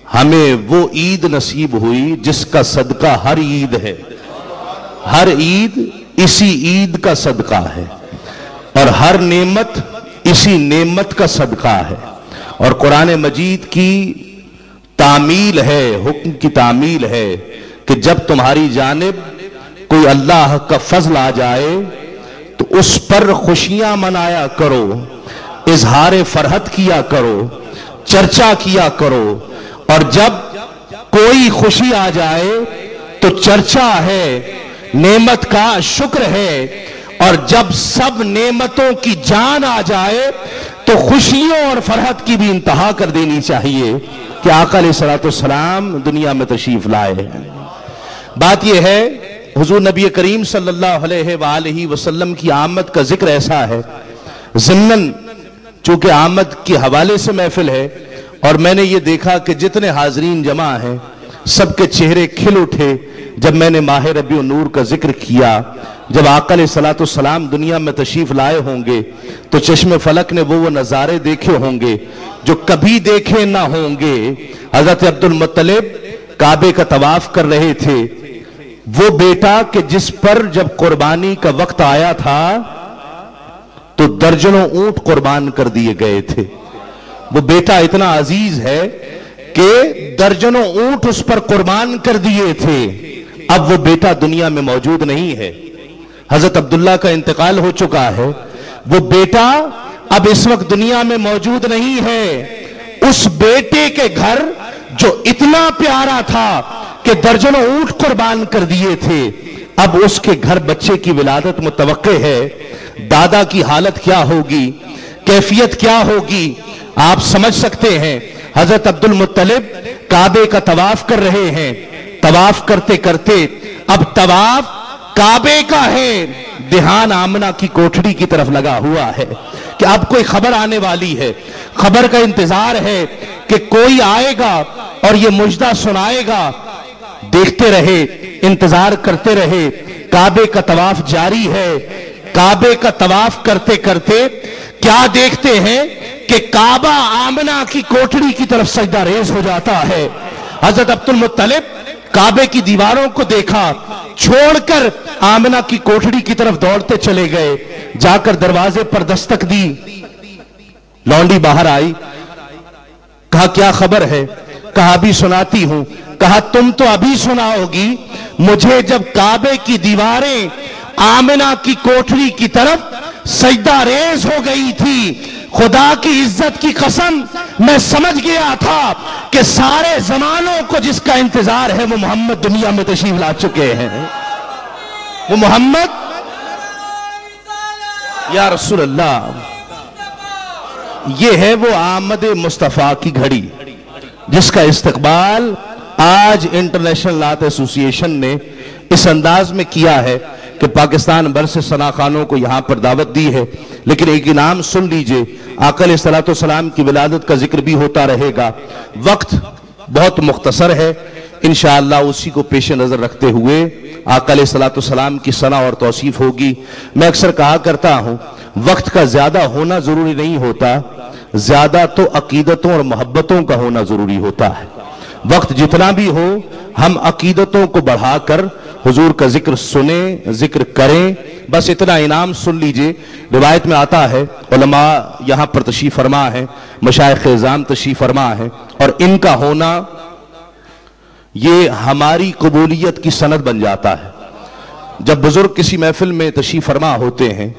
ہمیں وہ عید نصیب ہوئی جس کا صدقہ ہر عید ہے. ہر عید اسی عید کا صدقہ ہے اور ہر نعمت اسی نعمت کا صدقہ ہے. اور قرآن مجید کی تعمیل ہے، حکم کی تعمیل ہے کہ جب تمہاری جانب کوئی اللہ کا فضل آ جائے تو اس پر خوشیاں منایا کرو، اظہار فرحت کیا کرو، چرچا کیا کرو. اور جب کوئی خوشی آ جائے تو چرچا ہے، نعمت کا شکر ہے. اور جب سب نعمتوں کی جان آ جائے تو خوشیوں اور فرحت کی بھی انتہا کر دینی چاہیے کہ آقا علیہ الصلوۃ والسلام دنیا میں تشریف لائے ہیں. بات یہ ہے حضور نبی کریم صلی اللہ علیہ وآلہ وسلم کی آمد کا ذکر ایسا ہے، ضمناً چونکہ آمد کے حوالے سے محفل ہے اور میں نے یہ دیکھا کہ جتنے حاضرین جمع ہیں سب کے چہرے کھل اٹھے جب میں نے ماہ ربیع النور کا ذکر کیا. جب آقا علیہ الصلوۃ والسلام دنیا میں تشریف لائے ہوں گے تو چشم فلک نے وہ نظارے دیکھے ہوں گے جو کبھی دیکھے نہ ہوں گے. حضرت عبد المطلب کعبے کا طواف کر رہے تھے، وہ بیٹا کہ جس پر جب قربانی کا وقت آیا تھا تو درجنوں اونٹ قربان کر دیے گئے تھے. وہ بیٹا اتنا عزیز ہے کہ درجنوں اونٹ اس پر قربان کر دیے تھے. اب وہ بیٹا دنیا میں موجود نہیں ہے، حضرت عبداللہ کا انتقال ہو چکا ہے. وہ بیٹا اب اس وقت دنیا میں موجود نہیں ہے. اس بیٹے کے گھر جو اتنا پیارا تھا کہ درجنوں اونٹ قربان کر دیے تھے، اب اس کے گھر بچے کی ولادت متوقع ہے. دادا کی حالت کیا ہوگی، کیفیت کیا ہوگی، آپ سمجھ سکتے ہیں. حضرت عبد المطلب کعبے کا طواف کر رہے ہیں. طواف کرتے کرتے اب طواف کعبے کا ہے، دھیان آمنہ کی کوٹھڑی کی طرف لگا ہوا ہے کہ اب کوئی خبر آنے والی ہے. خبر کا انتظار ہے کہ کوئی آئے گا اور یہ مجدہ سنائے گا. دیکھتے رہے، انتظار کرتے رہے. کعبے کا طواف جاری ہے. کعبے کا طواف کرتے کرتے کیا دیکھتے ہیں کہ کعبہ آمنہ کی کوٹھڑی کی طرف سجدہ ریز ہو جاتا ہے. حضرت عبد المطلب کعبے کی دیواروں کو دیکھا، چھوڑ کر آمنہ کی کوٹھڑی کی طرف دوڑتے چلے گئے. جا کر دروازے پر دستک دی، لونڈی باہر آئی. کہا کیا خبر ہے؟ کہا ابھی سناتی ہوں. کہا تم تو ابھی سناؤ گی، مجھے جب کعبے کی دیواریں آمنہ کی کوٹھڑی کی طرف سجدہ ریز ہو گئی تھی، خدا کی عزت کی قسم میں سمجھ گیا تھا کہ سارے زمانوں کو جس کا انتظار ہے وہ محمد دنیا میں تشریف لا چکے ہیں. وہ محمد یا رسول اللہ، یہ ہے وہ آمد مصطفیٰ کی گھڑی جس کا استقبال آج انٹرنیشنل نعت ایسوسی ایشن نے اس انداز میں کیا ہے کہ پاکستان بھر سے ثنا خوانوں کو یہاں پر دعوت دی ہے. لیکن ایک انعام سن لیجئے، آقا علیہ الصلوۃ والسلام کی ولادت کا ذکر بھی ہوتا رہے گا. وقت بہت مختصر ہے، انشاءاللہ اسی کو پیش نظر رکھتے ہوئے آقا علیہ الصلوۃ والسلام کی ثنا اور توصیف ہوگی. میں اکثر کہا کرتا ہوں وقت کا زیادہ ہونا ضروری نہیں ہوتا، زیادہ تو عقیدتوں اور محبتوں کا ہونا ضروری ہوتا ہے. وقت جتنا بھی ہو ہم عقیدتوں کو بڑھا کر حضور کا ذکر سنیں، ذکر کریں. بس اتنا انعام سن لیجئے. روایت میں آتا ہے علماء یہاں پر تشریف فرما ہے، مشائخ اعظام تشریف فرما ہے، اور ان کا ہونا یہ ہماری قبولیت کی سند بن جاتا ہے. جب بزرگ کسی محفل میں تشریف فرما ہوتے ہیں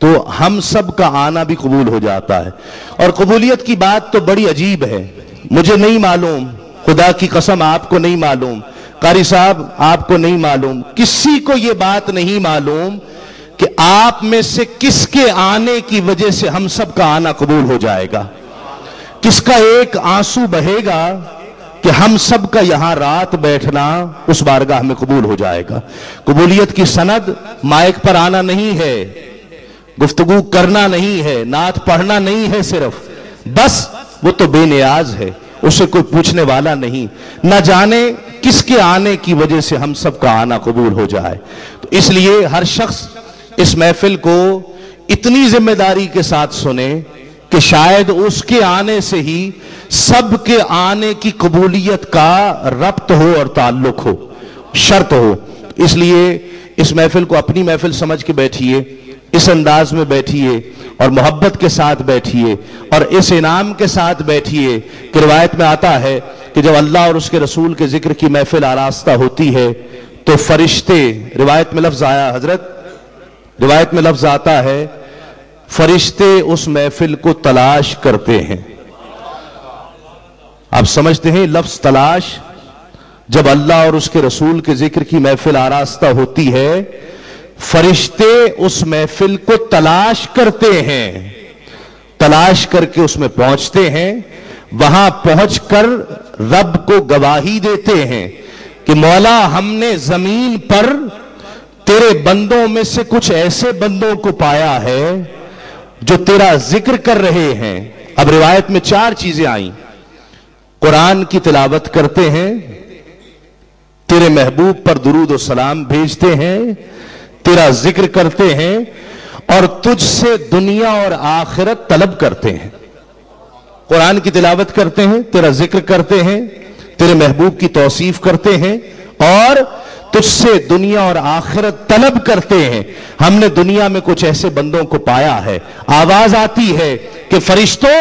تو ہم سب کا آنا بھی قبول ہو جاتا ہے. اور قبولیت کی بات تو بڑی عجیب ہے، مجھے نہیں معلوم، خدا کی قسم آپ کو نہیں معلوم، قاری صاحب آپ کو نہیں معلوم، کسی کو یہ بات نہیں معلوم کہ آپ میں سے کس کے آنے کی وجہ سے ہم سب کا آنا قبول ہو جائے گا. کس کا ایک آنسو بہے گا کہ ہم سب کا یہاں رات بیٹھنا اس بارگاہ میں قبول ہو جائے گا. قبولیت کی سند مائک پر آنا نہیں ہے، گفتگو کرنا نہیں ہے، نعت پڑھنا نہیں ہے، صرف بس وہ تو بے نیاز ہے، اسے کوئی پوچھنے والا نہیں. نہ جانے کس کے آنے کی وجہ سے ہم سب کا آنا قبول ہو جائے. تو اس لیے ہر شخص اس محفل کو اتنی ذمہ داری کے ساتھ سنے کہ کہ شاید اس کے آنے سے ہی سب کے آنے کی قبولیت کا ربط ہو اور تعلق ہو، شرط ہو۔ اس لیے اس محفل کو اپنی محفل سمجھ کے بیٹھیے، اس انداز میں بیٹھیے اور محبت کے ساتھ بیٹھیے اور اس انعام کے ساتھ بیٹھیے کہ روایت میں آتا ہے کہ جب اللہ اور اس کے رسول کے ذکر کی محفل آراستہ ہوتی ہے تو فرشتے، روایت میں لفظ آیا حضرت، روایت میں لفظ آتا ہے فرشتے اس محفل کو تلاش کرتے ہیں۔ آپ سمجھتے ہیں لفظ تلاش؟ جب اللہ اور اس کے رسول کے ذکر کی محفل آراستہ ہوتی ہے فرشتے اس محفل کو تلاش کرتے ہیں، تلاش کر کے اس میں پہنچتے ہیں، وہاں پہنچ کر رب کو گواہی دیتے ہیں کہ مولا ہم نے زمین پر تیرے بندوں میں سے کچھ ایسے بندوں کو پایا ہے جو تیرا ذکر کر رہے ہیں۔ اب روایت میں 4 چیزیں آئیں، قرآن کی تلاوت کرتے ہیں، تیرے محبوب پر درود و سلام بھیجتے ہیں، تیرا ذکر کرتے ہیں اور تجھ سے دنیا اور آخرت طلب کرتے ہیں۔ قرآن کی تلاوت کرتے ہیں، تیرا ذکر کرتے ہیں، تیرے محبوب کی توصیف کرتے ہیں اور تجھ سے دنیا اور آخرت طلب کرتے ہیں۔ ہم نے دنیا میں کچھ ایسے بندوں کو پایا ہے۔ آواز آتی ہے کہ فرشتوں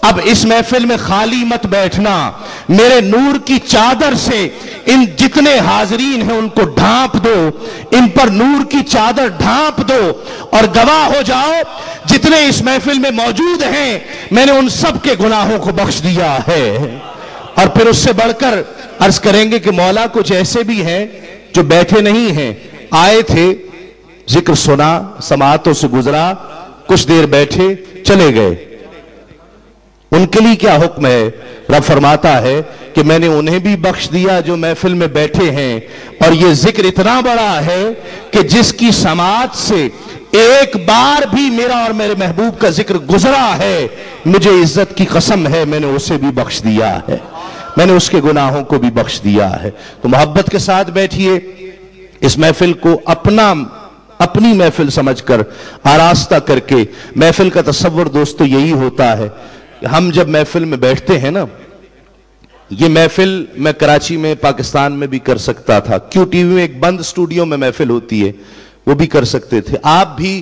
اب اس محفل میں خالی مت بیٹھنا، میرے نور کی چادر سے ان جتنے حاضرین ہیں ان کو ڈھانپ دو، ان پر نور کی چادر ڈھانپ دو اور گواہ ہو جاؤ جتنے اس محفل میں موجود ہیں میں نے ان سب کے گناہوں کو بخش دیا ہے۔ اور پھر اس سے بڑھ کر عرض کریں گے کہ مولا کچھ ایسے بھی ہیں جو بیٹھے نہیں ہیں، آئے تھے، ذکر سنا، سماعتوں سے گزرا، کچھ دیر بیٹھے چلے گئے، ان کے لیے کیا حکم ہے؟ رب فرماتا ہے کہ میں نے انہیں بھی بخش دیا جو محفل میں بیٹھے ہیں، اور یہ ذکر اتنا بڑا ہے کہ جس کی سماعت سے ایک بار بھی میرا اور میرے محبوب کا ذکر گزرا ہے، مجھے عزت کی قسم ہے میں نے اسے بھی بخش دیا ہے، میں نے اس کے گناہوں کو بھی بخش دیا ہے۔ تو محبت کے ساتھ بیٹھیے، اس محفل کو اپنی محفل سمجھ کر آراستہ کر کے، محفل کا تصور دوستو یہی ہوتا ہے کہ ہم جب محفل میں بیٹھتے ہیں نا، یہ محفل میں کراچی میں، پاکستان میں بھی کر سکتا تھا، کیوں ٹی وی میں ایک بند اسٹوڈیو میں محفل ہوتی ہے وہ بھی کر سکتے تھے، آپ بھی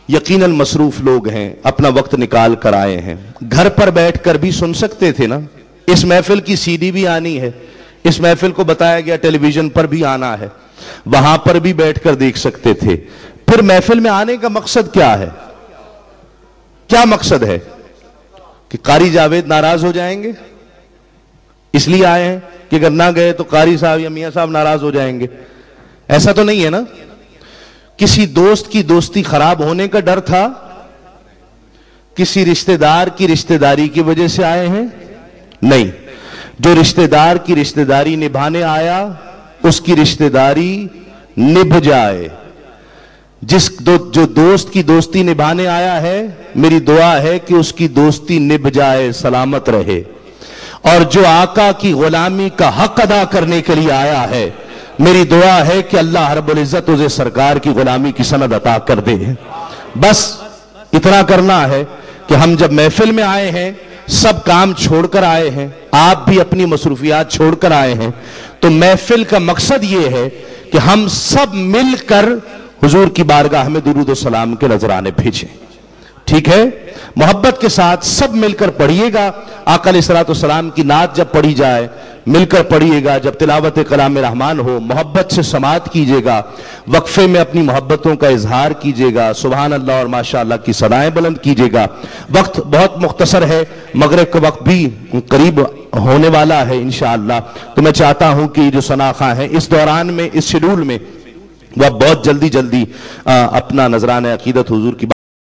یقیناً مصروف لوگ ہیں، اپنا وقت نکال کر آئے ہیں، گھر پر بیٹھ کر بھی سن سکتے تھے نا، اس محفل کی سی ڈی بھی آنی ہے، اس محفل کو بتایا گیا ٹیلی ویژن پر بھی آنا ہے، وہاں پر بھی بیٹھ کر دیکھ سکتے تھے۔ پھر محفل میں آنے کا مقصد کیا ہے؟ کیا مقصد ہے؟ کہ قاری جاوید ناراض ہو جائیں گے اس لیے آئے ہیں کہ اگر نہ گئے تو قاری صاحب یا میاں صاحب ناراض ہو جائیں گے؟ ایسا تو نہیں ہے نا؟ کسی دوست کی دوستی خراب ہونے کا ڈر تھا؟ کسی رشتہ دار کی رشتہ داری کی وجہ سے آئے ہیں؟ نہیں، جو رشتہ دار کی رشتہ داری نبھانے آیا اس کی رشتہ داری نبھ جائے، جو دوست کی دوستی نبھانے آیا ہے میری دعا ہے کہ اس کی دوستی نبھ جائے، سلامت رہے، اور جو آقا کی غلامی کا حق ادا کرنے کے لیے آیا ہے میری دعا ہے کہ اللہ رب العزت اسے سرکار کی غلامی کی سند عطا کر دے۔ بس اتنا کرنا ہے کہ ہم جب محفل میں آئے ہیں، سب کام چھوڑ کر آئے ہیں، آپ بھی اپنی مصروفیات چھوڑ کر آئے ہیں، تو محفل کا مقصد یہ ہے کہ ہم سب مل کر حضور کی بارگاہ میں درود و سلام کے نذرانے بھیجیں۔ ٹھیک ہے؟ محبت کے ساتھ سب مل کر پڑھیے گا، آقا علیہ الصلوۃ والسلام کی نعت جب پڑھی جائے مل کر پڑھیے گا، جب تلاوت کلام رحمان ہو محبت سے سماعت کیجیے گا، وقفے میں اپنی محبتوں کا اظہار کیجیے گا، سبحان اللہ اور ماشاءاللہ کی صدائیں بلند کیجیے گا۔ وقت بہت مختصر ہے، مغرب کا وقت بھی قریب ہونے والا ہے انشاءاللہ، تو میں چاہتا ہوں کہ جو ثناءخواں ہیں اس دوران میں، اس شیڈول میں وہ بہت جلدی اپنا نذرانہ عقیدت حضور کی